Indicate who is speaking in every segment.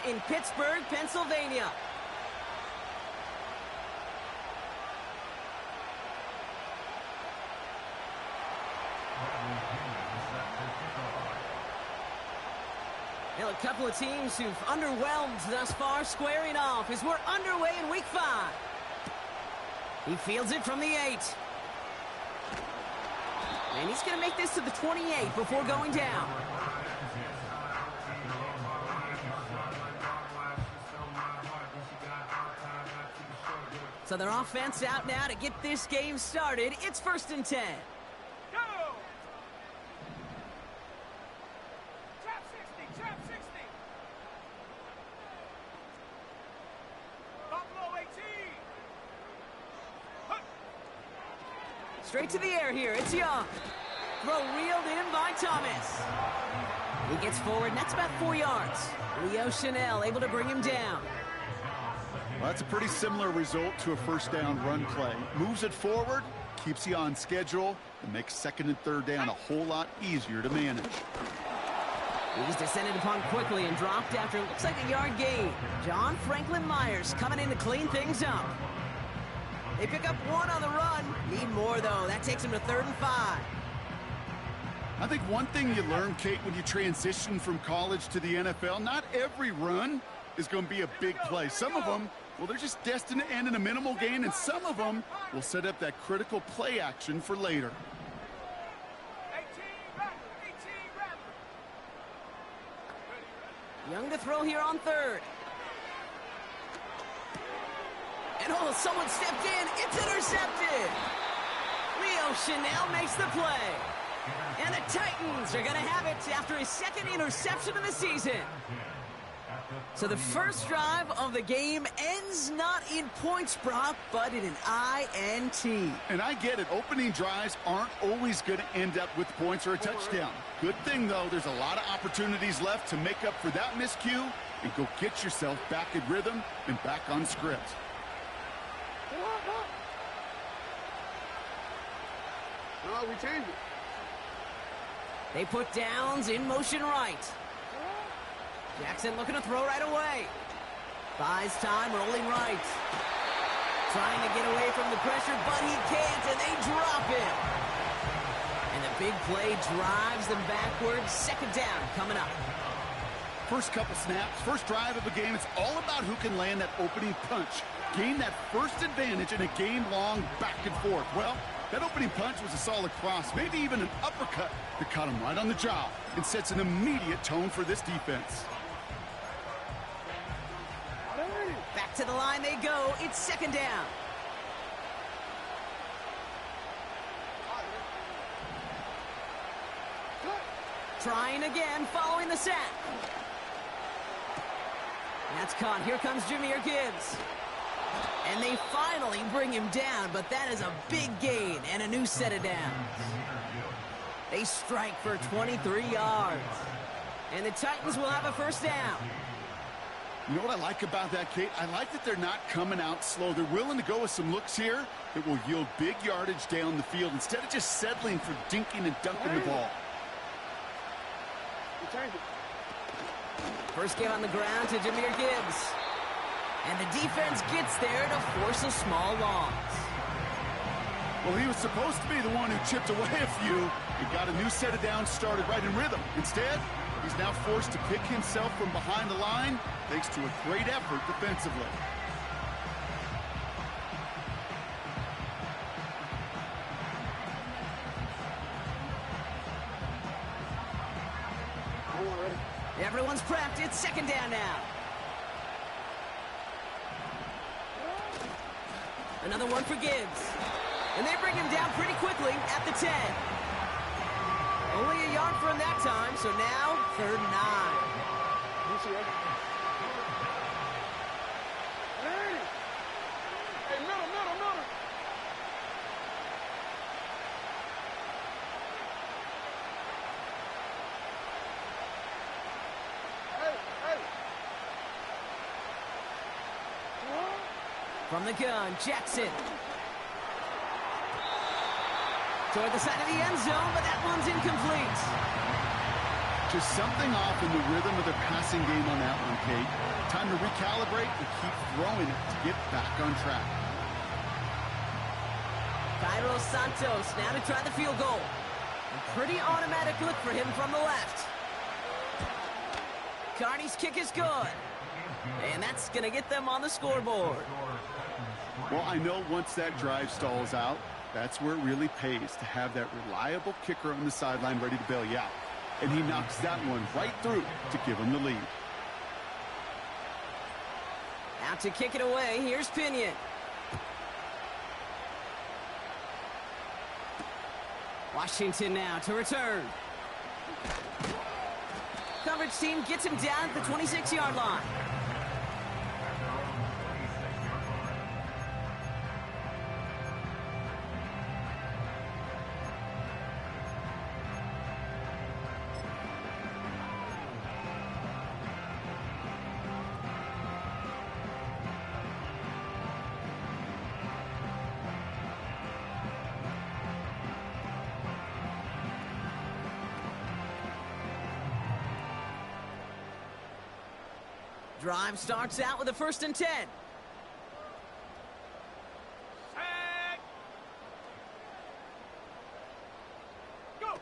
Speaker 1: in Pittsburgh, Pennsylvania. Well, a couple of teams who've underwhelmed thus far squaring off as we're underway in week 5. He fields it from the 8. And he's going to make this to the 28 before going down. So their offense out now to get this game started. It's 1st and 10.
Speaker 2: Go! Trap 60, trap 60. Buffalo 18. Huh.
Speaker 1: Straight to the air here. It's Young. Throw reeled in by Thomas. He gets forward, and that's about 4 yards. Leo Chanel able to bring him down.
Speaker 3: Well, that's a pretty similar result to a first down run play. Moves it forward, keeps you on schedule, and makes 2nd and 3rd down a whole lot easier to manage.
Speaker 1: He's descended upon quickly and dropped after looks like a yard gain. John Franklin Myers coming in to clean things up. They pick up 1 on the run. Need more, though. That takes him to 3rd and 5.
Speaker 3: I think one thing you learn, Kate, when you transition from college to the NFL, not every run is going to be a big play. Some of them, well, they're just destined to end in a minimal gain, and some of them will set up that critical play action for later.
Speaker 2: 18 rapid.
Speaker 1: Young to throw here on 3rd. And oh, someone stepped in. It's intercepted. Leo Chanel makes the play. And the Titans are going to have it after his 2nd interception of the season. So the first drive of the game ends not in points, Brock, but in an INT.
Speaker 3: And I get it. Opening drives aren't always going to end up with points or a touchdown. Good thing, though, there's a lot of opportunities left to make up for that miscue and go get yourself back in rhythm and back on script.
Speaker 4: No, we changed it.
Speaker 1: They put downs in motion right. Jackson looking to throw right away. Buys time, rolling right. Trying to get away from the pressure, but he can't, and they drop him. And the big play drives them backwards. 2nd down coming up.
Speaker 3: First couple snaps, first drive of a game, it's all about who can land that opening punch. Gain that first advantage in a game-long back and forth. Well, that opening punch was a solid cross, maybe even an uppercut that caught him right on the jaw and sets an immediate tone for this defense.
Speaker 1: Back to the line they go. It's 2nd down. Trying again, following the sack. That's caught. Here comes Jahmyr Gibbs. And they finally bring him down, but that is a big gain and a new set of downs. They strike for 23 yards. And the Titans will have a 1st down.
Speaker 3: You know what I like about that, Kate? I like that they're not coming out slow. They're willing to go with some looks here that will yield big yardage down the field instead of just settling for dinking and dunking the ball.
Speaker 1: First give on the ground to Jahmyr Gibbs. And the defense gets there to force a small loss.
Speaker 3: Well, he was supposed to be the one who chipped away a few and got a new set of downs started right in rhythm. Instead, he's now forced to pick himself from behind the line thanks to a great effort defensively.
Speaker 1: Everyone's prepped. It's 2nd down now. Another one for Gibbs. And they bring him down pretty quickly at the 10. Only a yard from that time, so now 3rd and 9.
Speaker 4: Hey, middle. Hey.
Speaker 1: From the gun, Jackson. Toward the side of the end zone, but that one's incomplete.
Speaker 3: Just something off in the rhythm of the passing game on that one, Kate. recalibrate and keep throwing it to get back on track.
Speaker 1: Cairo Santos now to try the field goal. A pretty automatic look for him from the left. Carney's kick is good. And that's going to get them on the scoreboard.
Speaker 3: Well, I know once that drive stalls out, that's where it really pays to have that reliable kicker on the sideline ready to bail you out. And he knocks that one right through to give him the lead.
Speaker 1: Out to kick it away, here's Pinion. Washington now to return. Coverage team gets him down at the 26-yard line. Drive starts out with a 1st and 10.
Speaker 2: Set. Go.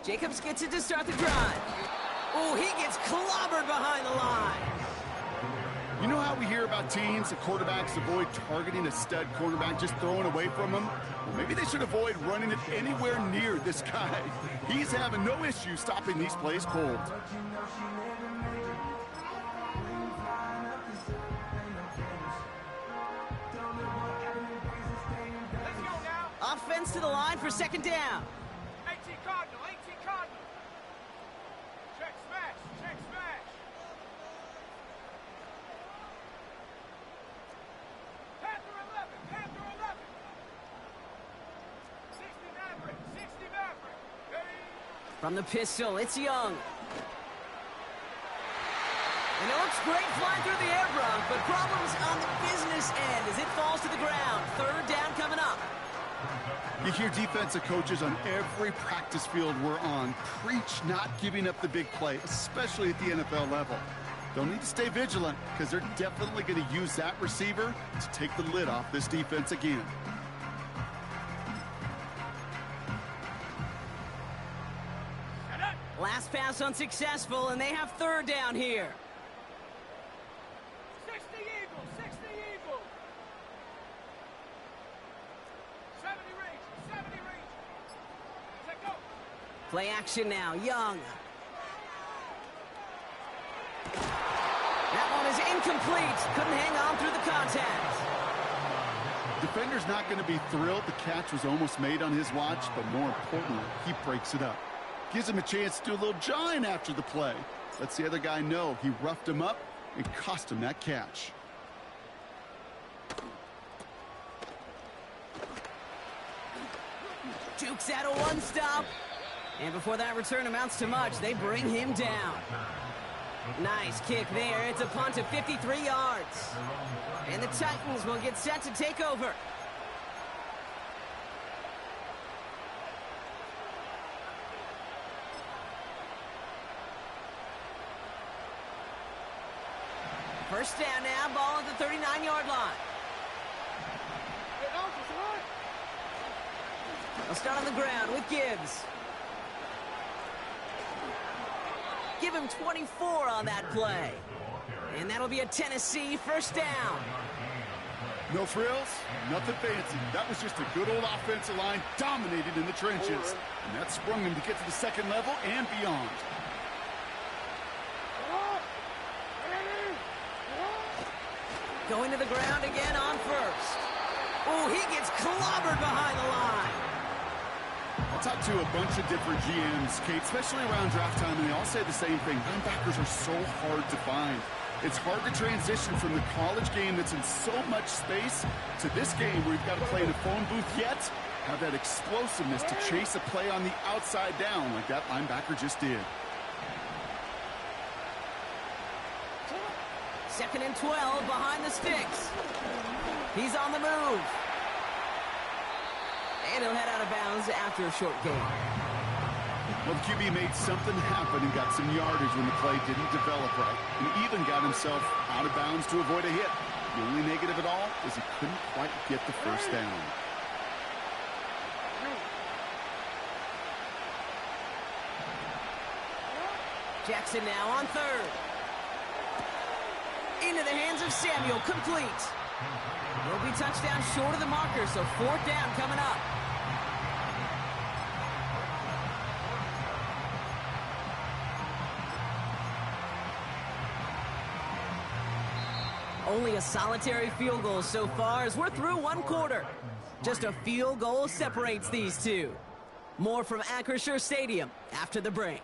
Speaker 1: Jacobs gets it to start the drive. Oh, he gets clobbered behind the line.
Speaker 3: You know how we hear about teams and quarterbacks avoid targeting a stud cornerback, just throwing away from him? Well, maybe they should avoid running it anywhere near this guy. He's having no issue stopping these plays cold.
Speaker 1: Offense to the line for 2nd down.
Speaker 2: 18 Cardinal, 18 Cardinal. Check smash, check smash. Panther 11, Panther 11. 60 Maverick, 60 Maverick. Hey.
Speaker 1: From the pistol, it's Young. And it looks great flying through the air, Brock, but problems on the business end as it falls to the ground. 3rd down coming up.
Speaker 3: You hear defensive coaches on every practice field we're on preach not giving up the big play, especially at the NFL level. They'll need to stay vigilant because they're definitely going to use that receiver to take the lid off this defense again.
Speaker 1: Last pass unsuccessful, and they have 3rd down here.
Speaker 2: 60 Eagles, 60 Eagles. 70 Rangers, 70 Rangers. Take go.
Speaker 1: Play action now, Young. That one is incomplete. Couldn't hang on through the contact.
Speaker 3: Defender's not going to be thrilled the catch was almost made on his watch, but more importantly, he breaks it up. Gives him a chance to do a little jawing after the play. Lets the other guy know he roughed him up and cost him that catch.
Speaker 1: Jukes out a 1-stop. And before that return amounts to much, they bring him down. Nice kick there. It's a punt of 53 yards. And the Titans will get set to take over. First down now, ball at the 39-yard line. They'll start on the ground with Gibbs. Give him 24 on that play. And that'll be a Tennessee first down.
Speaker 3: No frills, nothing fancy. That was just a good old offensive line dominated in the trenches. And that sprung him to get to the 2nd level and beyond.
Speaker 1: Going to the ground again on 1st. Oh, he gets clobbered behind the line.
Speaker 3: I talked to a bunch of different GMs, Kate, especially around draft time, and they all say the same thing. Linebackers are so hard to find. It's hard to transition from the college game that's in so much space to this game where you've got to play in a phone booth, yet have that explosiveness to chase a play on the outside down like that linebacker just did.
Speaker 1: 2nd and 12 behind the sticks. He's on the move. And he'll head out of bounds after a short gain.
Speaker 3: Well, the QB made something happen and got some yardage when the play didn't develop right, and even got himself out of bounds to avoid a hit. The only negative at all is he couldn't quite get the first down.
Speaker 1: Jackson now on third. Into the hands of Samuel, complete. Will be touchdown short of the marker, so fourth down coming up. Only a solitary field goal so far as we're through one quarter. Just a field goal separates these two. More from Acrisure Stadium after the break.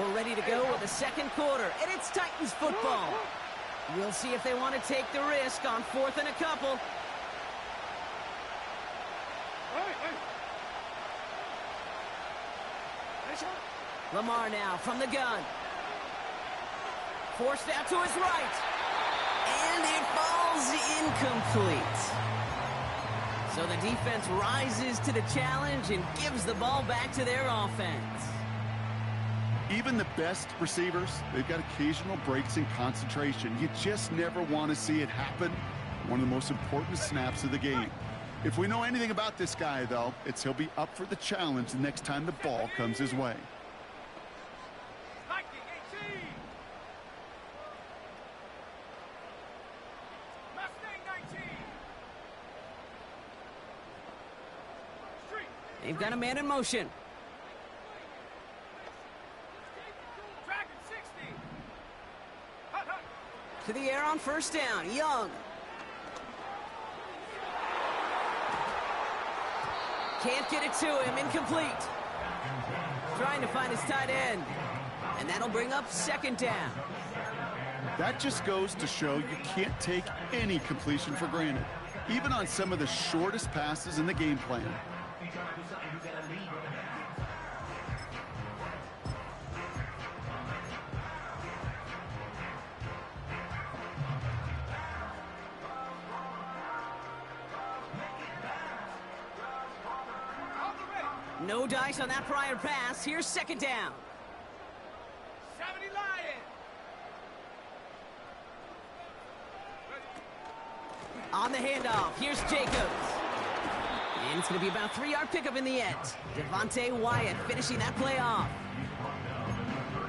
Speaker 1: We're ready to go with the second quarter, and it's Titans football. We'll see if they want to take the risk on fourth and a couple. Lamar now from the gun. Forced out to his right. And it falls incomplete. So the defense rises to the challenge and gives the ball back to their offense.
Speaker 3: Even the best receivers, they've got occasional breaks in concentration. You just never want to see it happen. One of the most important snaps of the game. If we know anything about this guy, though, it's he'll be up for the challenge the next time the ball comes his way.
Speaker 1: They've got a man in motion. To the air on first down, Young. Can't get it to him, incomplete. Trying to find his tight end. And that'll bring up second down.
Speaker 3: That just goes to show you can't take any completion for granted, even on some of the shortest passes in the game plan.
Speaker 1: No dice on that prior pass. Here's second down.
Speaker 2: 70 Lions.
Speaker 1: On the handoff, here's Jacobs. And it's going to be about a 3-yard pickup in the end. Devontae Wyatt finishing that play off.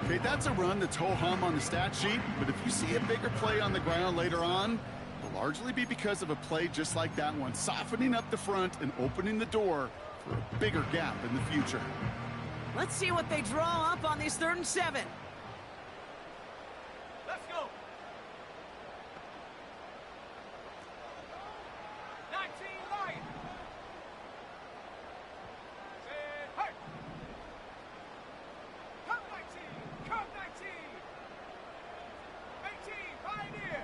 Speaker 3: Okay, that's a run that's ho-hum on the stat sheet, but if you see a bigger play on the ground later on, it'll largely be because of a play just like that one, softening up the front and opening the door for a bigger gap in the future.
Speaker 1: Let's see what they draw up on these 3rd and 7.
Speaker 2: Let's go. 19 Lions. Hey. Come 19. Come 19. 18 Pioneer.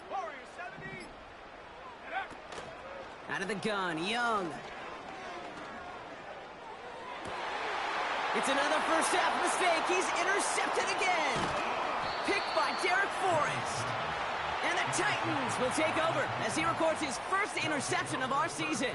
Speaker 2: Warrior 70. And up.
Speaker 1: Out of the gun, Young. It's another first half mistake. He's intercepted again. Picked by Derek Forrest. And the Titans will take over as he records his first interception of our season.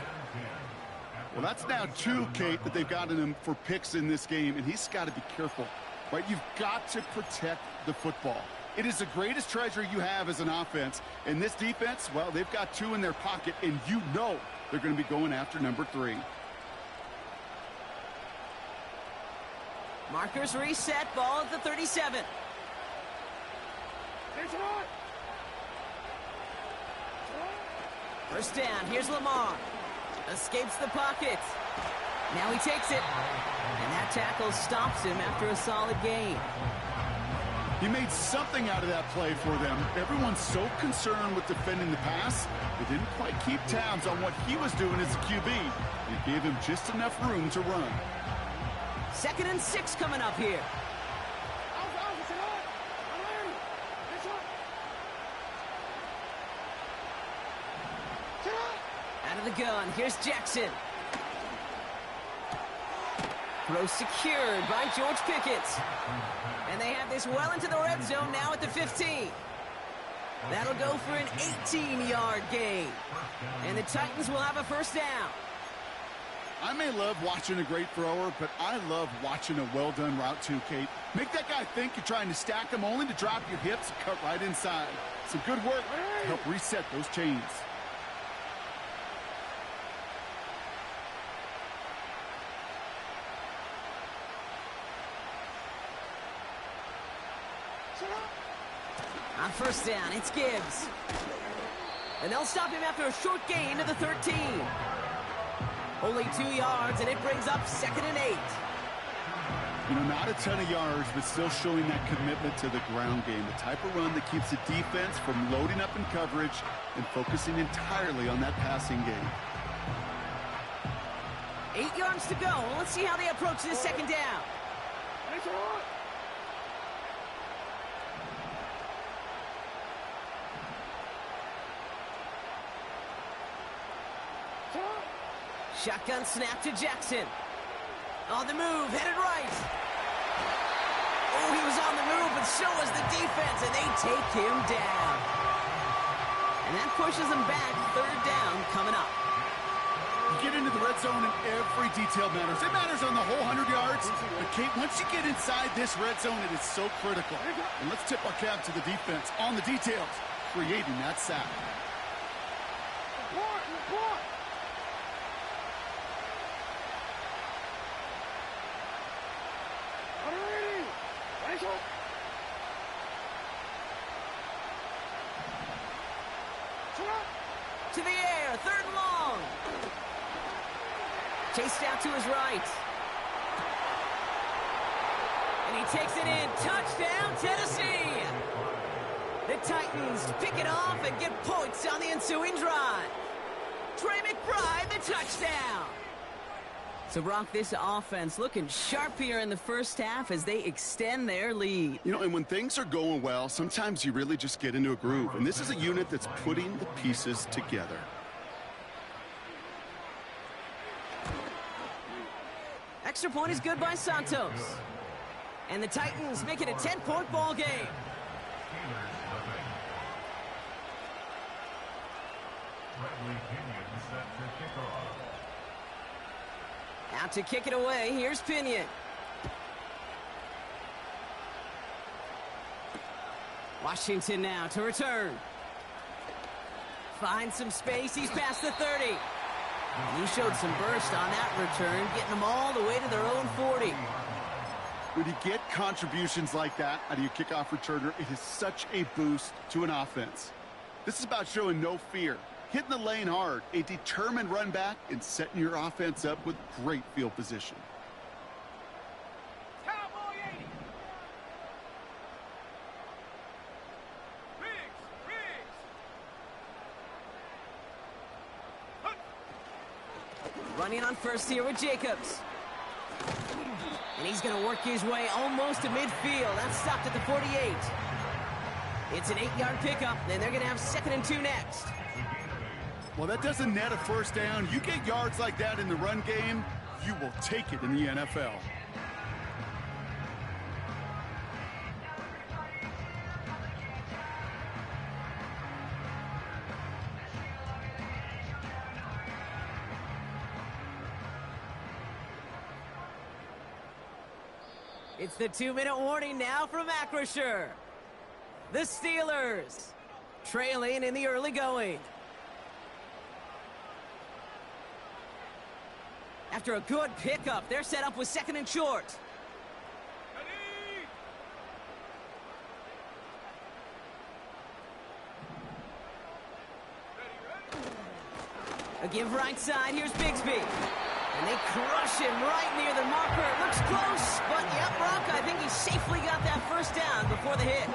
Speaker 3: Well, that's now 2, Kate, that they've gotten him for picks in this game, and he's got to be careful, right? You've got to protect the football. It is the greatest treasure you have as an offense. And this defense, well, they've got 2 in their pocket, and you know they're going to be going after number 3.
Speaker 1: Markers reset, ball at the 37. First down, here's Lamar. Escapes the pocket. Now he takes it. And that tackle stops him after a solid gain.
Speaker 3: He made something out of that play for them. Everyone's so concerned with defending the pass, they didn't quite keep tabs on what he was doing as a QB. It gave him just enough room to run.
Speaker 1: 2nd and 6 coming up here. Out of the gun, here's Jackson. Throw secured by George Pickett. And they have this well into the red zone now at the 15. That'll go for an 18-yard gain. And the Titans will have a first down.
Speaker 3: I may love watching a great thrower, but I love watching a well-done route too, Kate. Make that guy think you're trying to stack him only to drop your hips and cut right inside. Some good work to help reset those chains.
Speaker 1: On first down, it's Gibbs. And they'll stop him after a short gain to the 13. Only 2 yards, and it brings up 2nd and 8.
Speaker 3: You know, not a ton of yards, but still showing that commitment to the ground game. The type of run that keeps the defense from loading up in coverage and focusing entirely on that passing game.
Speaker 1: 8 yards to go. Let's see how they approach this second down. Shotgun snap to Jackson. On the move, headed right. Oh, he was on the move, but so was the defense, and they take him down. And that pushes them back. 3rd down coming up.
Speaker 3: You get into the red zone and every detail matters. It matters on the whole 100 yards. But, Kate, once you get inside this red zone, it is so critical. And let's tip our cap to the defense on the details, creating that sack.
Speaker 4: Report.
Speaker 1: To the air, 3rd and long. Chased out to his right. And he takes it in. Touchdown, Tennessee. The Titans pick it off and get points on the ensuing drive. Trey McBride, the touchdown. So, Brock, this offense looking sharp here in the first half as they extend their lead.
Speaker 3: You know, and when things are going well, sometimes you really just get into a groove. And this is a unit that's putting the pieces together.
Speaker 1: Extra point is good by Santos. And the Titans make it a 10-point ball game. Out to kick it away, here's Pinion. Washington now to return. Finds some space, he's past the 30. And he showed some burst on that return, getting them all the way to their own 40.
Speaker 3: When you get contributions like that out of your kickoff returner, it is such a boost to an offense. This is about showing no fear, hitting the lane hard, a determined run back, and setting your offense up with great field position.
Speaker 2: Cowboy 80. Riggs.
Speaker 1: Running on first here with Jacobs. And he's going to work his way almost to midfield. That's stopped at the 48. It's an 8-yard pickup, and they're going to have 2nd and 2 next.
Speaker 3: Well, that doesn't net a first down. You get yards like that in the run game, you will take it in the NFL.
Speaker 1: It's the 2-minute warning now from Acrisure. The Steelers trailing in the early going. After a good pickup, they're set up with 2nd and short. A give right side, here's Bigsby. And they crush him right near the marker. It looks close, but yep, Brock, I think he safely got that first down before the hit.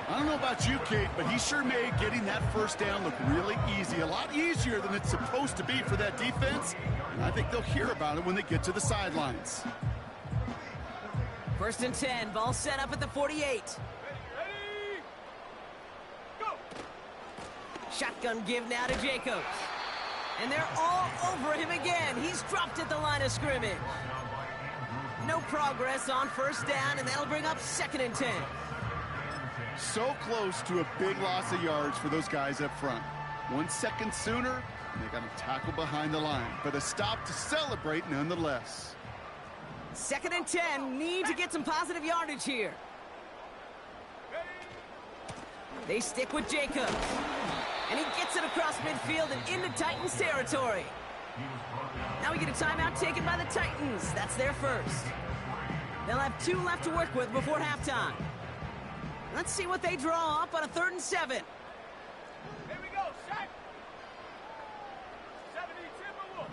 Speaker 3: I don't know about you, Kate, but he sure made getting that first down look really easy. A lot easier than it's supposed to be for that defense. And I think they'll hear about it when they get to the sidelines.
Speaker 1: 1st and 10, ball set up at the 48.
Speaker 2: Ready. Go.
Speaker 1: Shotgun give now to Jacobs. And they're all over him again. He's dropped at the line of scrimmage. progress on first down, and that'll bring up 2nd and 10.
Speaker 3: So close to a big loss of yards for those guys up front. 1 second sooner, and they got a tackle behind the line, but a stop to celebrate nonetheless.
Speaker 1: 2nd and 10, need to get some positive yardage here. They stick with Jacobs. And he gets it across midfield and into Titans territory. Now we get a timeout taken by the Titans. That's their first. They'll have 2 left to work with before halftime. Let's see what they draw up on a 3rd and 7.
Speaker 2: Here we go, set. 70 Timberwolves.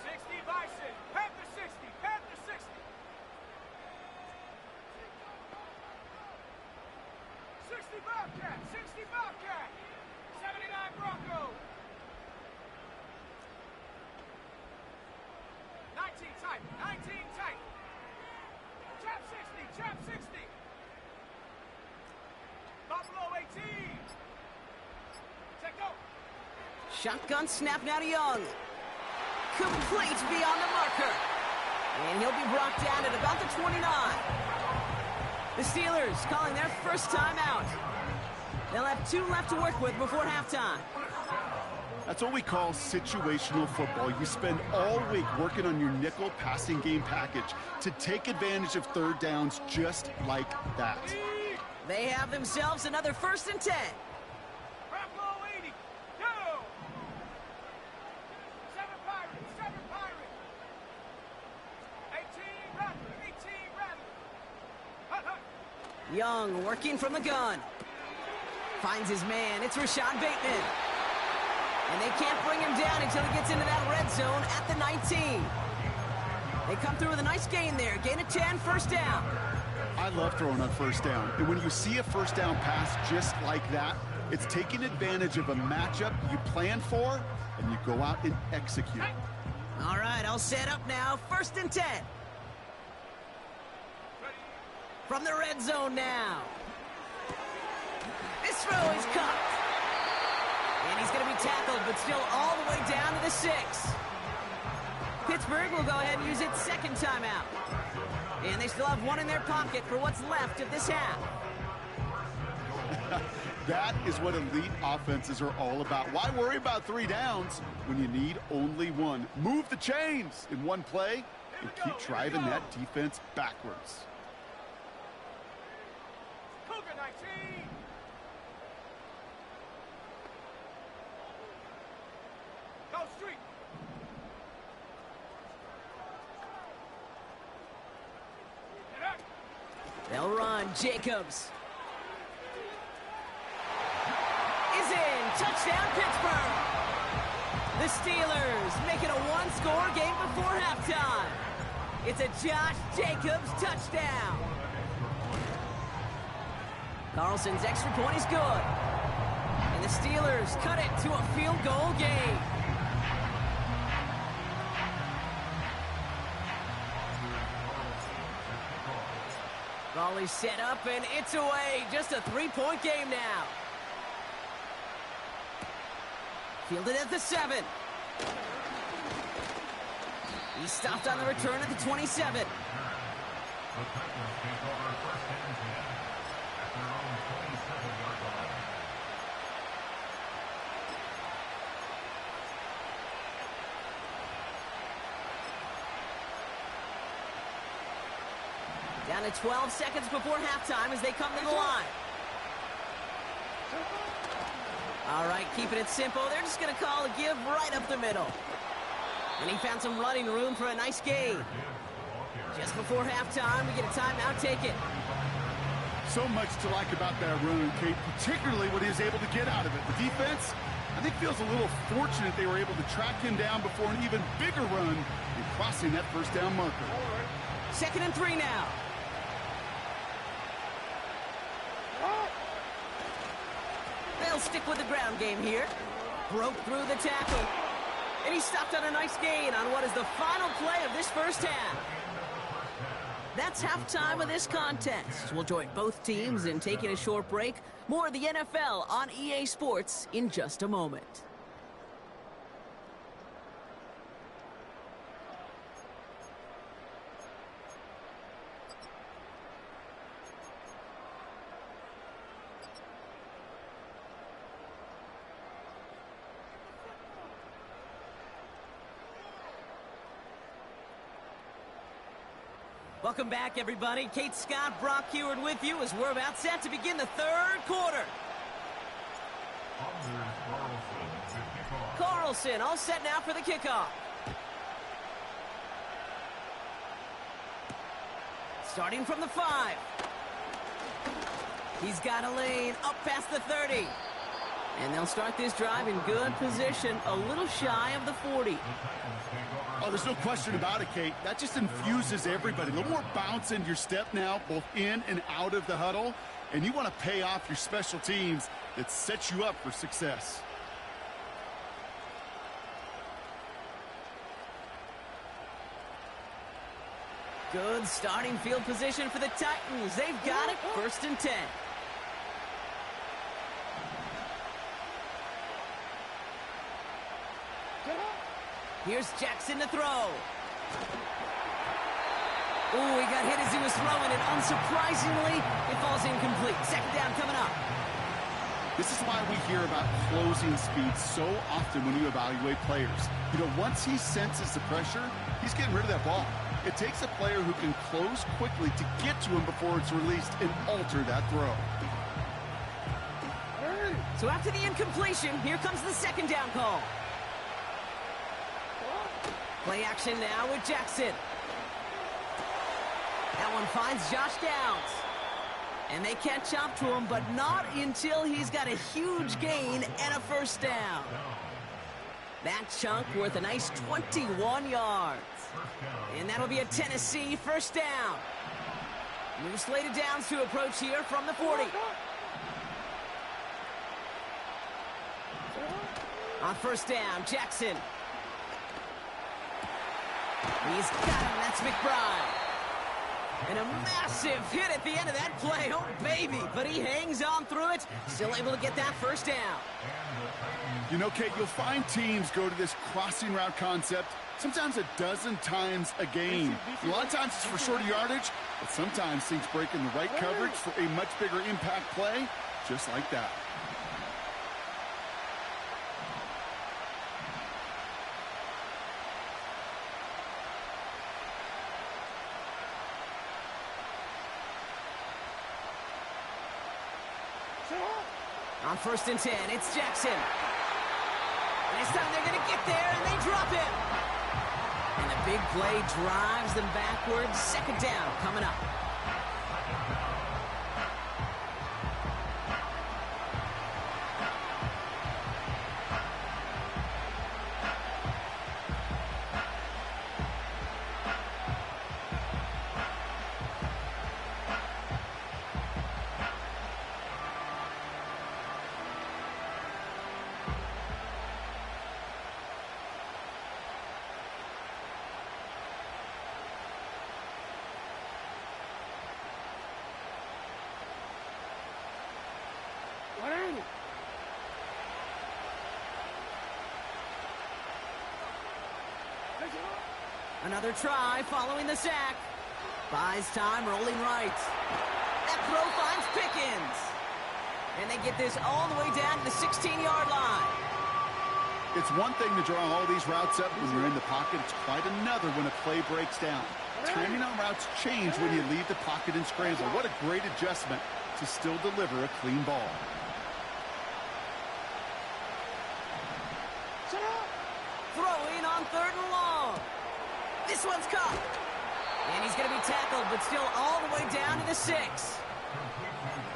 Speaker 2: 60 Bison. Panther 60. Panther 60. 60 Bobcat. 60 Bobcat. 79 Broncos. 19 Titan. 19 Titan. Chap 60. Chap 60. Buffalo 18. Check go.
Speaker 1: Shotgun snap now to Young. Complete beyond the marker. And he'll be brought down at about the 29. The Steelers calling their first timeout. They'll have 2 left to work with before halftime.
Speaker 3: That's what we call situational football. You spend all week working on your nickel passing game package to take advantage of 3rd downs just like that.
Speaker 1: They have themselves another 1st and 10.
Speaker 2: Buffalo 80. Go. 7 Pirates. 7 Pirates. 18 Rattler. 18 Rattler. Hut, hut.
Speaker 1: Young working from the gun. Finds his man. It's Rashad Bateman. And they can't bring him down until he gets into that red zone at the 19. They come through with a nice gain there. Gain of 10, 1st down.
Speaker 3: I love throwing on 1st down. And when you see a 1st down pass just like that, it's taking advantage of a matchup you plan for, and you go out and execute.
Speaker 1: All right, I'll set up now. 1st and 10. From the red zone now. This throw is caught. And he's going to be tackled, but still all the way down to the 6. Pittsburgh will go ahead and use its 2nd timeout. And they still have 1 in their pocket for what's left of this half.
Speaker 3: That is what elite offenses are all about. Why worry about 3 downs when you need only 1? Move the chains in 1 play and keep driving that defense backwards.
Speaker 2: Cougar 19. Go street. Get up.
Speaker 1: They'll run. Jacobs. Is in. Touchdown, Pittsburgh. The Steelers make it a 1-score game before halftime. It's a Josh Jacobs touchdown. Carlson's extra point is good. And the Steelers cut it to a field goal game. Raleigh set up, and it's away. Just a 3-point game now. Fielded at the 7. He stopped on the return at the 27. Down to 12 seconds before halftime as they come to the line. All right, keeping it simple. They're just going to call a give right up the middle. And he found some running room for a nice gain. Just before halftime, we get a timeout taken.
Speaker 3: So much to like about that run, Kate, particularly what he was able to get out of it. The defense, I think, feels a little fortunate they were able to track him down before an even bigger run and crossing that 1st down marker.
Speaker 1: 2nd and 3 now. They'll stick with the ground game here. Broke through the tackle. And he stopped on a nice gain on what is the final play of this first half. That's halftime of this contest. We'll join both teams in taking a short break. More of the NFL on EA Sports in just a moment. Welcome back, everybody. Kate Scott, Brock Heward with you as we're about set to begin the third quarter. Carlson all set now for the kickoff. Starting from the 5. He's got a lane up past the 30. And they'll start this drive in good position, a little shy of the 40.
Speaker 3: Oh, there's no question about it, Kate. That just infuses everybody. A little more bounce in your step now, both in and out of the huddle. And you want to pay off your special teams that sets you up for success.
Speaker 1: Good starting field position for the Titans. They've got it, 1st and 10. Here's Jackson to throw. Ooh, he got hit as he was throwing it. Unsurprisingly, it falls incomplete. 2nd down coming up.
Speaker 3: This is why we hear about closing speed so often when you evaluate players. You know, once he senses the pressure, he's getting rid of that ball. It takes a player who can close quickly to get to him before it's released and alter that throw.
Speaker 1: So after the incompletion, here comes the 2nd down call. Play action now with Jackson. That one finds Josh Downs. And they catch up to him, but not until he's got a huge gain and a 1st down. That chunk worth a nice 21 yards. And that'll be a Tennessee 1st down. New slated downs to approach here from the 40. On 1st down, Jackson. He's got him. That's McBride. And a massive hit at the end of that play. Oh, baby. But he hangs on through it. Still able to get that 1st down.
Speaker 3: You know, Kate, you'll find teams go to this crossing route concept sometimes a dozen times a game. A lot of times it's for shorter yardage, but sometimes things break in the right coverage for a much bigger impact play, just like that.
Speaker 1: On 1st and 10, it's Jackson. And this time they're going to get there, and they drop him. And the big play drives them backwards. 2nd down coming up. Another try following the sack. Buys time, rolling right. That throw finds Pickens. And they get this all the way down to the 16-yard line.
Speaker 3: It's one thing to draw all these routes up when you're in the pocket. It's quite another when a play breaks down. Timing on routes change when you leave the pocket and scramble. What a great adjustment to still deliver a clean ball.
Speaker 1: Throwing on 3rd and long. This one's caught. And he's going to be tackled, but still all the way down to the 6.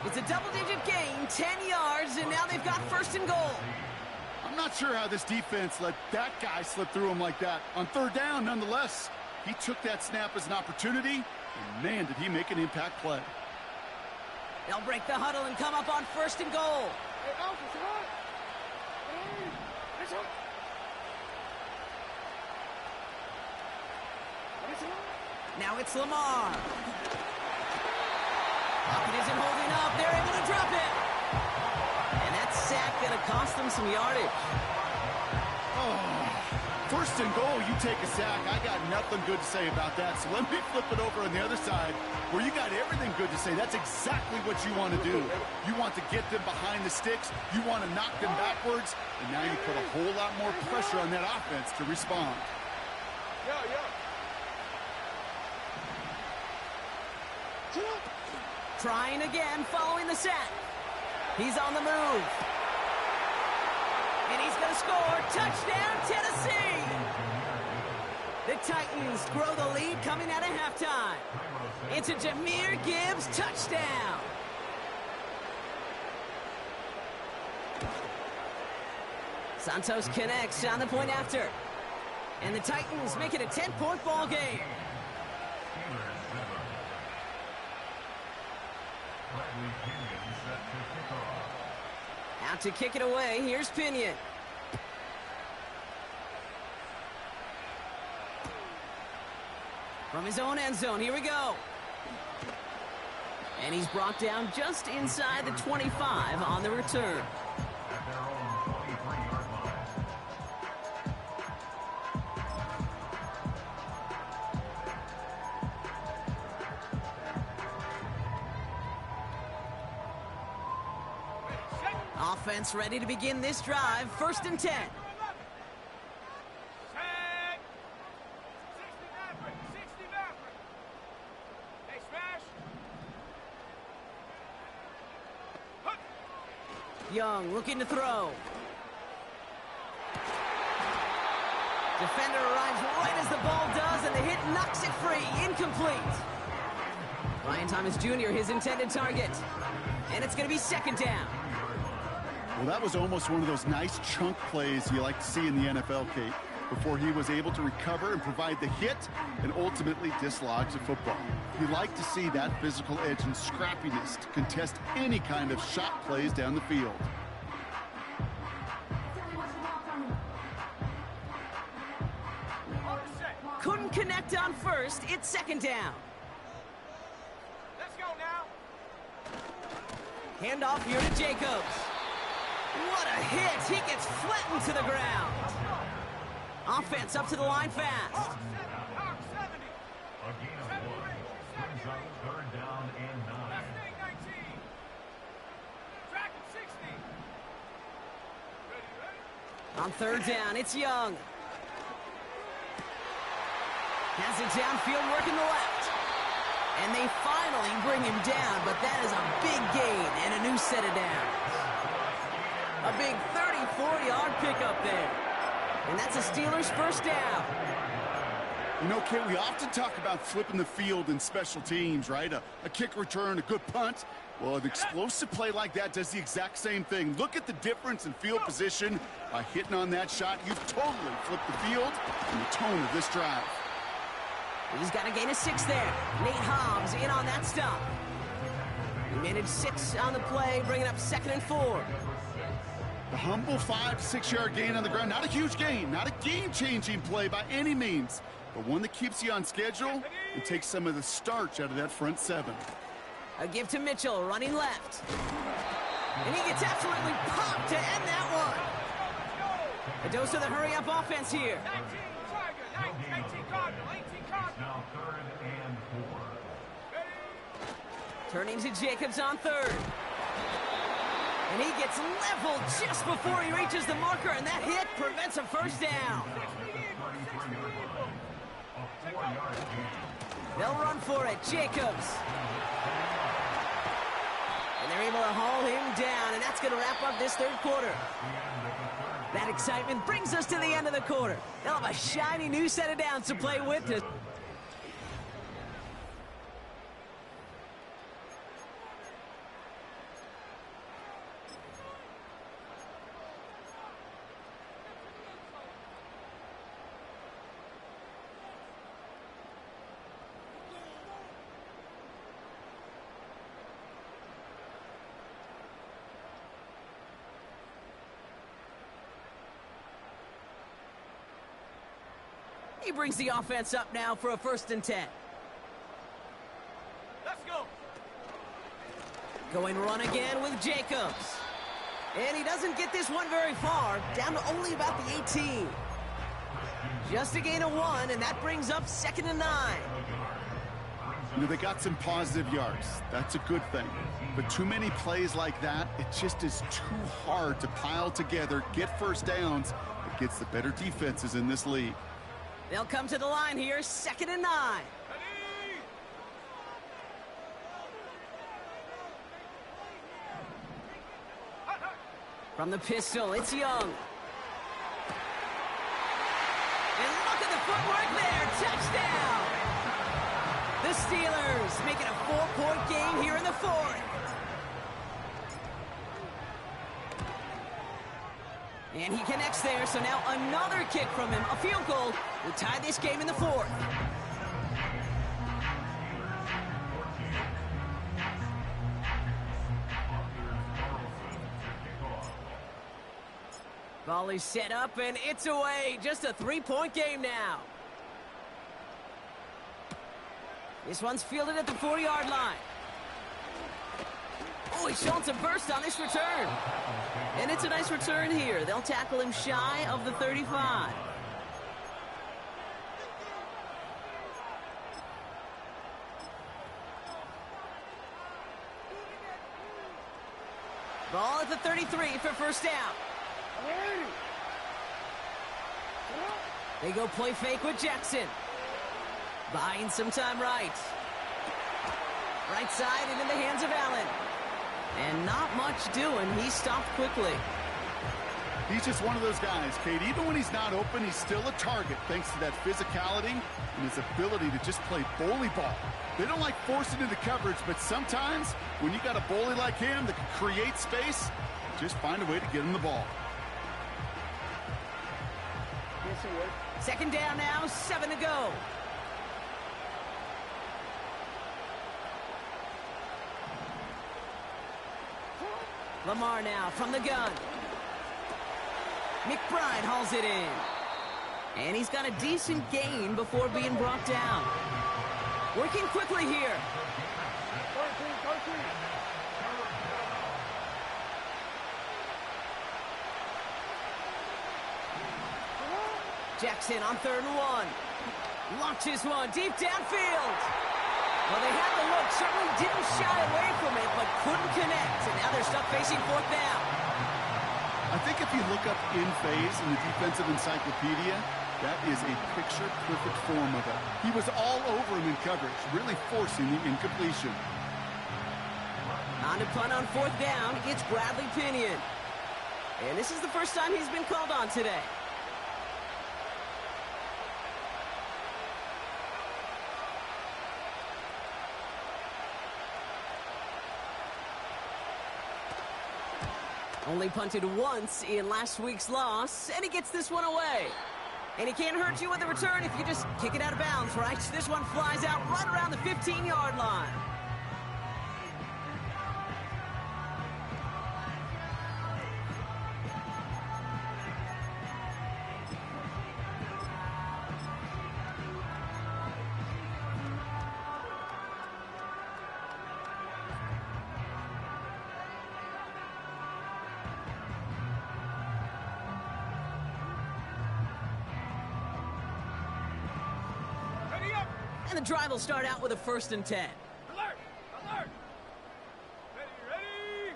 Speaker 1: It's a double-digit gain, 10 yards, and now they've got 1st and goal.
Speaker 3: I'm not sure how this defense let that guy slip through him like that. On 3rd down, nonetheless, he took that snap as an opportunity, and man, did he make an impact play.
Speaker 1: They'll break the huddle and come up on 1st and goal.
Speaker 4: Hey, Alpha, it's hot. Hey, it's hot.
Speaker 1: Now it's Lamar. Pocket isn't holding up. They're able to drop it. And that sack going to cost them some yardage.
Speaker 3: Oh, 1st and goal, you take a sack. I got nothing good to say about that. So let me flip it over on the other side where you got everything good to say. That's exactly what you want to do. You want to get them behind the sticks. You want to knock them backwards. And now you put a whole lot more pressure on that offense to respond.
Speaker 4: Yeah.
Speaker 1: Trying again, following the set. He's on the move. And he's going to score. Touchdown, Tennessee! The Titans grow the lead coming out of halftime. It's a Jahmyr Gibbs touchdown. Santos connects on the point after. And the Titans make it a 10-point ball game. Out to kick it away, here's Pinion. From his own end zone, here we go. And he's brought down just inside the 25 on the return. Offense ready to begin this drive. 1st and 10.
Speaker 2: Set. 60 Maverick. 60 Maverick. Hey, smash. Hook.
Speaker 1: Young looking to throw. Defender arrives right as the ball does, and the hit knocks it free. Incomplete. Ryan Thomas Jr., his intended target. And it's going to be 2nd down.
Speaker 3: Well, that was almost one of those nice chunk plays you like to see in the NFL, Kate, before he was able to recover and provide the hit and ultimately dislodge the football. You like to see that physical edge and scrappiness to contest any kind of shot plays down the field.
Speaker 2: On the set.
Speaker 1: Couldn't connect on 1st. It's 2nd down.
Speaker 2: Let's go now.
Speaker 1: Handoff here to Jacobs. What a hit! He gets flattened to the ground. Offense up to the line fast.
Speaker 2: Hawk 70.
Speaker 5: A gain of 1. Brings up 3rd down and 9.
Speaker 2: Left thing 19. Track at 60. Ready?
Speaker 1: On 3rd down, it's Young. Has it downfield, working the left. And they finally bring him down, but that is a big gain and a new set of downs. A big 34-yard pickup there. And that's a Steelers 1st down.
Speaker 3: You know, Kate, we often talk about flipping the field in special teams, right? A kick return, a good punt. Well, an explosive play like that does the exact same thing. Look at the difference in field position. By hitting on that shot, you've totally flipped the field and the tone of this drive.
Speaker 1: He's got a gain of 6 there. Nate Hobbs in on that stop. He managed 6 on the play, bringing up 2nd and 4.
Speaker 3: The humble 5 to 6 yard gain on the ground. Not a huge gain, not a game-changing play by any means, but one that keeps you on schedule and takes some of the starch out of that front 7.
Speaker 1: A give to Mitchell, running left. And he gets absolutely popped to end that one. A dose of the hurry-up offense here.
Speaker 2: 19 Tiger. 18 Cardinal. 18 Cardinal.
Speaker 5: Now 3rd and 4.
Speaker 2: Ready?
Speaker 1: Turning to Jacobs on 3rd. And he gets leveled just before he reaches the marker, and that hit prevents a 1st down.
Speaker 5: 4 yard gain.
Speaker 1: They'll run for it. Jacobs. And they're able to haul him down, and that's going to wrap up this 3rd quarter. That excitement brings us to the end of the quarter. They'll have a shiny new set of downs to play with. He brings the offense up now for a 1st and 10.
Speaker 2: Let's go.
Speaker 1: Going run again with Jacobs. And he doesn't get this one very far, down to only about the 18. Just a gain of 1, and that brings up 2nd and 9.
Speaker 3: You know, they got some positive yards. That's a good thing. But too many plays like that, it just is too hard to pile together, get 1st downs against the better defenses in this league.
Speaker 1: They'll come to the line here, 2nd and 9.
Speaker 2: Ready?
Speaker 1: From the pistol, it's Young. And look at the footwork there. Touchdown! The Steelers make it a 4-point game here in the fourth. And he connects there, so now another kick from him. A field goal will tie this game in the fourth. Volley set up, and it's away. Just a 3-point game now. This one's fielded at the 4-yard line. Oh, he's showing some burst on this return. And it's a nice return here. They'll tackle him shy of the 35. Ball at the 33 for first down. They go play fake with Jackson. Buying some time right. Right side and in the hands of Allen. And not much doing. He stopped quickly.
Speaker 3: He's just one of those guys, Kate. Even when he's not open, he's still a target thanks to that physicality and his ability to just play bully ball. They don't like forcing into coverage, but sometimes when you got a bully like him that can create space, just find a way to get him the ball.
Speaker 1: Second down now, 7 to go. Lamar now from the gun. McBride hauls it in. And he's got a decent gain before being brought down. Working quickly here. Jackson on 3rd and 1. Launches one deep downfield. Well, they had the look, certainly didn't shy away from it, but couldn't connect. And now they're stuck facing 4th down.
Speaker 3: I think if you look up in phase in the defensive encyclopedia, that is a picture-perfect form of it. He was all over him in coverage, really forcing the incompletion.
Speaker 1: On to punt on 4th down, it's Bradley Pinion. And this is the first time he's been called on today. Only punted once in last week's loss, and he gets this one away. And he can't hurt you with the return if you just kick it out of bounds, right? This one flies out right around the 15-yard line. And the drive will start out with a 1st and 10.
Speaker 2: Alert! Alert! Ready, ready!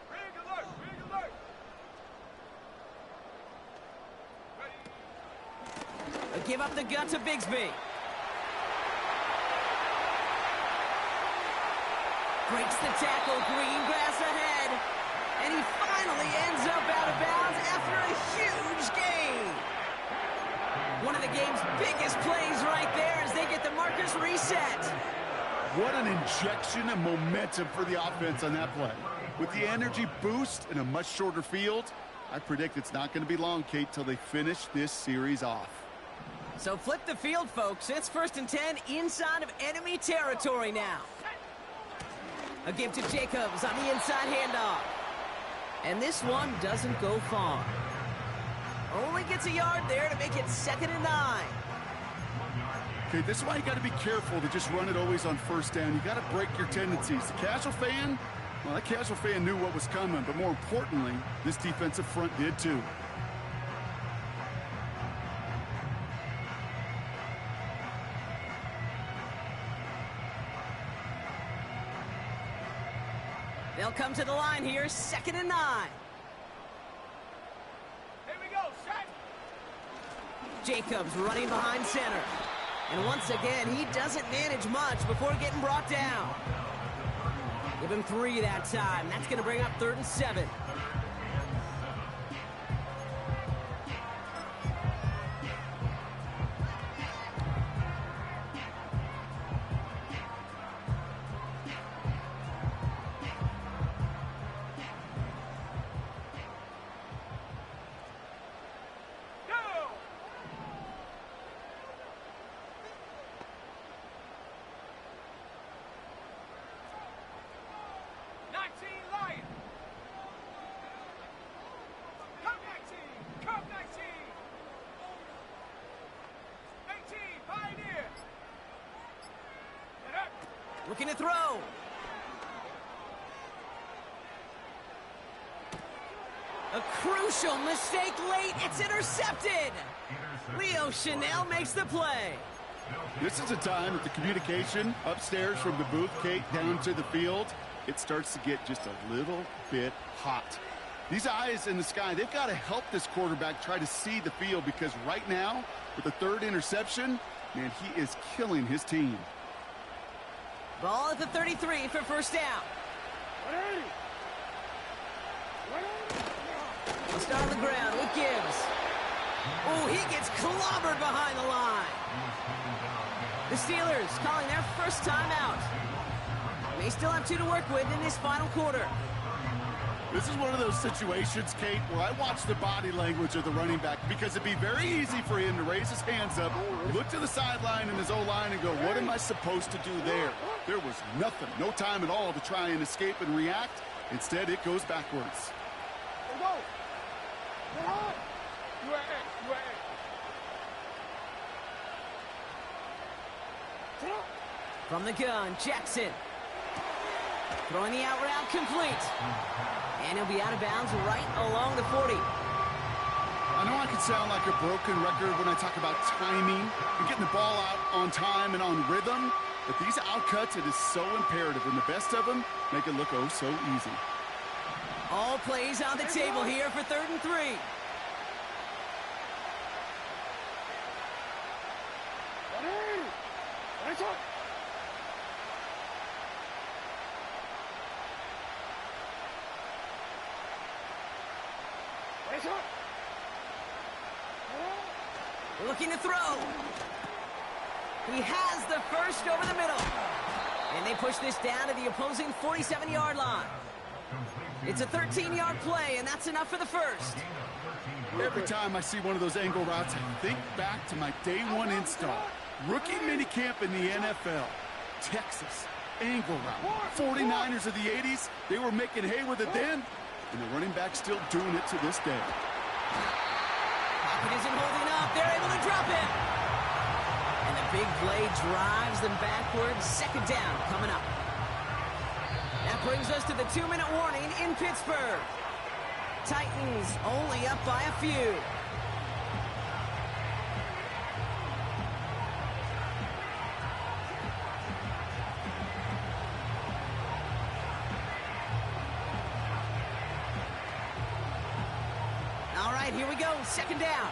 Speaker 2: Rig alert! Rig alert! Ready!
Speaker 1: They give up the gut to Bigsby. Breaks the tackle, green grass ahead. And he finally ends up out of bounds after a huge gain. One of the game's biggest plays right there as they get the markers reset.
Speaker 3: What an injection of momentum for the offense on that play. With the energy boost in a much shorter field, I predict it's not going to be long, Kate, till they finish this series off.
Speaker 1: So flip the field, folks. It's 1st and 10 inside of enemy territory now. A give to Jacobs on the inside handoff. And this one doesn't go far. Only gets a yard there to make it 2nd and 9.
Speaker 3: Okay, this is why you got to be careful to just run it always on 1st down. You got to break your tendencies. The casual fan, well, that casual fan knew what was coming, but more importantly, this defensive front did too.
Speaker 1: They'll come to the line here, 2nd and 9.
Speaker 2: Here we go, set!
Speaker 1: Jacobs running behind center. And once again, he doesn't manage much before getting brought down. Give him 3 that time. That's going to bring up 3rd and 7. Looking to throw. A crucial mistake late. It's intercepted. Leo Chanel makes the play.
Speaker 3: This is a time that the communication upstairs from the booth, Kate, down to the field, it starts to get just a little bit hot. These eyes in the sky, they've got to help this quarterback try to see the field, because right now, with the 3rd interception, man, he is killing his team.
Speaker 1: Ball at the 33 for first down. He'll start on the ground with Gibbs. Oh, he gets clobbered behind the line. The Steelers calling their first timeout. They still have 2 to work with in this final quarter.
Speaker 3: This is one of those situations, Kate, where I watch the body language of the running back, because it'd be very easy for him to raise his hands up, look to the sideline in his O-line and go, what am I supposed to do there? There was nothing, no time at all to try and escape and react. Instead, it goes backwards.
Speaker 1: From the gun, Jackson. Throwing the out route complete. And he'll be out of bounds right along the 40.
Speaker 3: I know I can sound like a broken record when I talk about timing and getting the ball out on time and on rhythm, but these outcuts, it is so imperative, and the best of them make it look oh so easy.
Speaker 1: All plays on the table here for 3rd and 3. Looking to throw. He has the first over the middle. And they push this down to the opposing 47-yard line. It's a 13-yard play, and that's enough for the first.
Speaker 3: Every time I see one of those angle routes, I think back to my day 1 install. Rookie minicamp in the NFL. Texas, angle route. 49ers of the 80s, they were making hay with it then, and the running back's still doing it to this day.
Speaker 1: Pocket isn't holding up. They're able to drop it. And the big play drives them backwards. 2nd down coming up. That brings us to the 2-minute warning in Pittsburgh. Titans only up by a few. All right, here we go. 2nd down.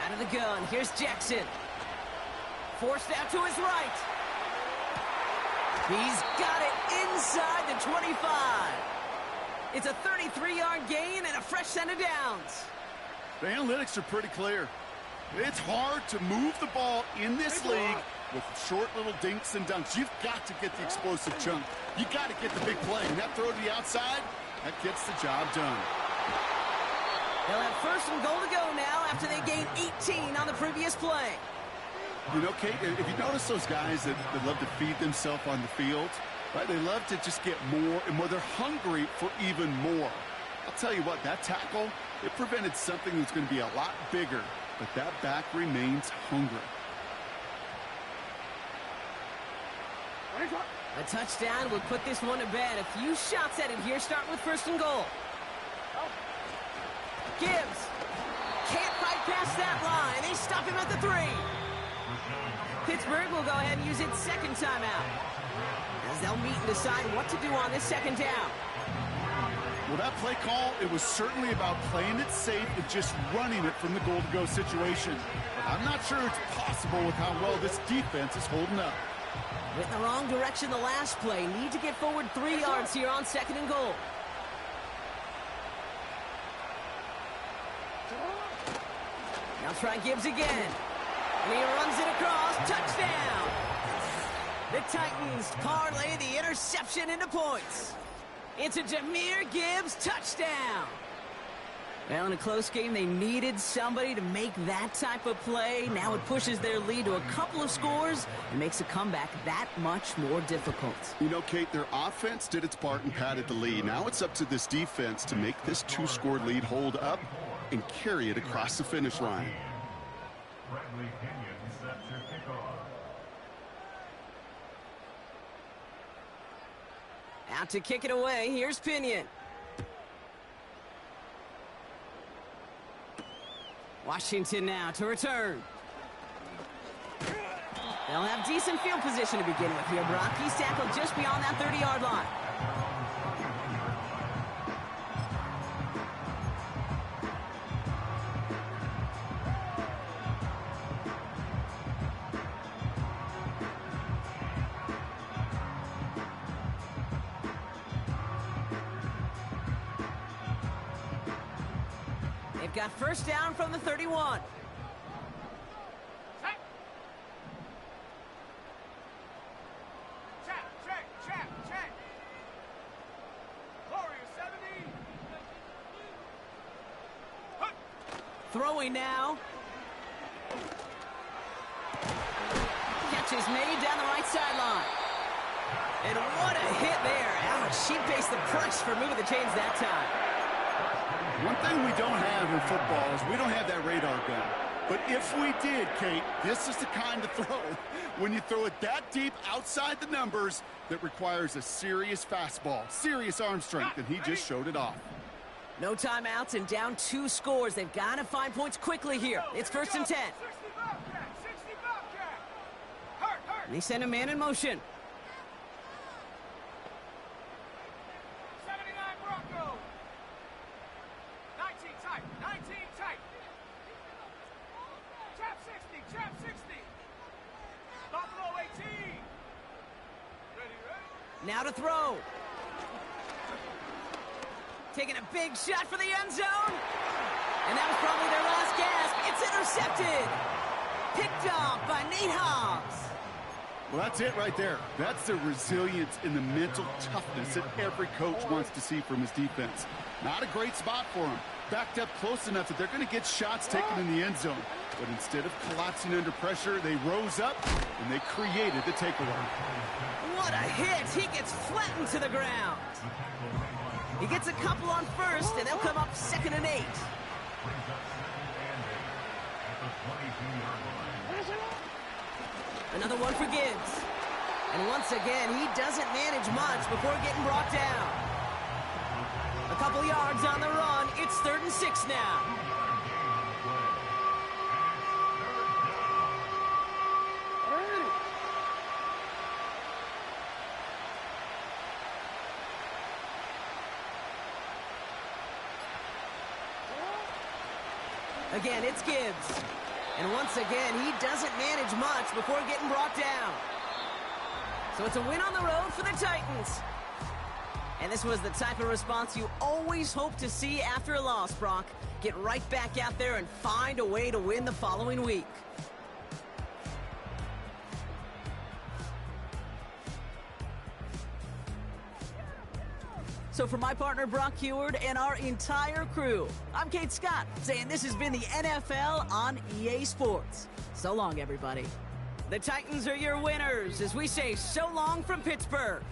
Speaker 1: Out of the gun, here's Jackson. Forced out to his right. He's got it inside the 25. It's a 33-yard gain and a fresh set of downs.
Speaker 3: The analytics are pretty clear. It's hard to move the ball in this league with short little dinks and dunks. You've got to get the explosive chunk. You got to get the big play. And that throw to the outside, that gets the job done.
Speaker 1: They'll have 1st and goal to go now after they gained 18 on the previous play.
Speaker 3: You know, Kate, if you notice those guys that love to feed themselves on the field, right? They love to just get more and more. They're hungry for even more. I'll tell you what, that tackle, it prevented something that's going to be a lot bigger, but that back remains hungry.
Speaker 1: A touchdown would put this one to bed. A few shots at him here, starting with 1st and goal. Gibbs can't fight past that line. They stop him at the 3. Pittsburgh will go ahead and use its 2nd timeout. as they'll meet and decide what to do on this second down.
Speaker 3: Well, that play call, it was certainly about playing it safe and just running it from the goal-to-go situation. But I'm not sure it's possible with how well this defense is holding up.
Speaker 1: Went in the wrong direction the last play. Need to get forward 3 yards here on 2nd and goal. Now try Gibbs again. And he runs it across. Touchdown! The Titans parlay the interception into points. It's a Jahmyr Gibbs touchdown. Well, in a close game, they needed somebody to make that type of play. Now it pushes their lead to a couple of scores and makes a comeback that much more difficult.
Speaker 3: You know, Kate, their offense did its part and padded the lead. Now it's up to this defense to make this 2-score lead hold up and carry it across the finish line.
Speaker 5: Bradley Kenyon set to kick off.
Speaker 1: Out to kick it away, here's Pinion. Washington now to return. They'll have decent field position to begin with here, Brock. He's tackled just beyond that 30-yard line. They've got first down from the 31.
Speaker 2: Check. Warrior 70.
Speaker 1: Throwing now. Catch is made down the right sideline. And what a hit there. Ouch, she faced the price for moving the chains that time.
Speaker 3: One thing we don't have in football is we don't have that radar gun. But if we did, Kate, this is the kind of throw, when you throw it that deep outside the numbers, that requires a serious fastball, serious arm strength, and he just showed it off.
Speaker 1: No timeouts and down 2 scores. They've got to find points quickly here. It's 1st and 10.
Speaker 2: 60 Bobcat. Hurt.
Speaker 1: They send a man in motion.
Speaker 2: 79 Bronco. 19 tight. Trap 60. Buffalo 18. Ready.
Speaker 1: Now to throw. Taking a big shot for the end zone. And that was probably their last gasp. It's intercepted. Picked off by Nate Hobbs.
Speaker 3: Well, that's it right there. That's the resilience and the mental toughness that every coach wants to see from his defense. Not a great spot for him. Backed up close enough that they're going to get shots taken in the end zone. But instead of collapsing under pressure, they rose up and they created the takeaway.
Speaker 1: What a hit. He gets flattened to the ground. He gets a couple on first, and they'll come up 2nd and 8. Another one for Gibbs. And once again, he doesn't manage much before getting brought down. A couple yards on the run. It's 3rd and 6 now. Again, it's Gibbs. And once again, he doesn't manage much before getting brought down. So it's a win on the road for the Titans. And this was the type of response you always hope to see after a loss, Brock. Get right back out there and find a way to win the following week. So for my partner, Brock Huard, and our entire crew, I'm Kate Scott, saying this has been the NFL on EA Sports. So long, everybody. The Titans are your winners as we say so long from Pittsburgh.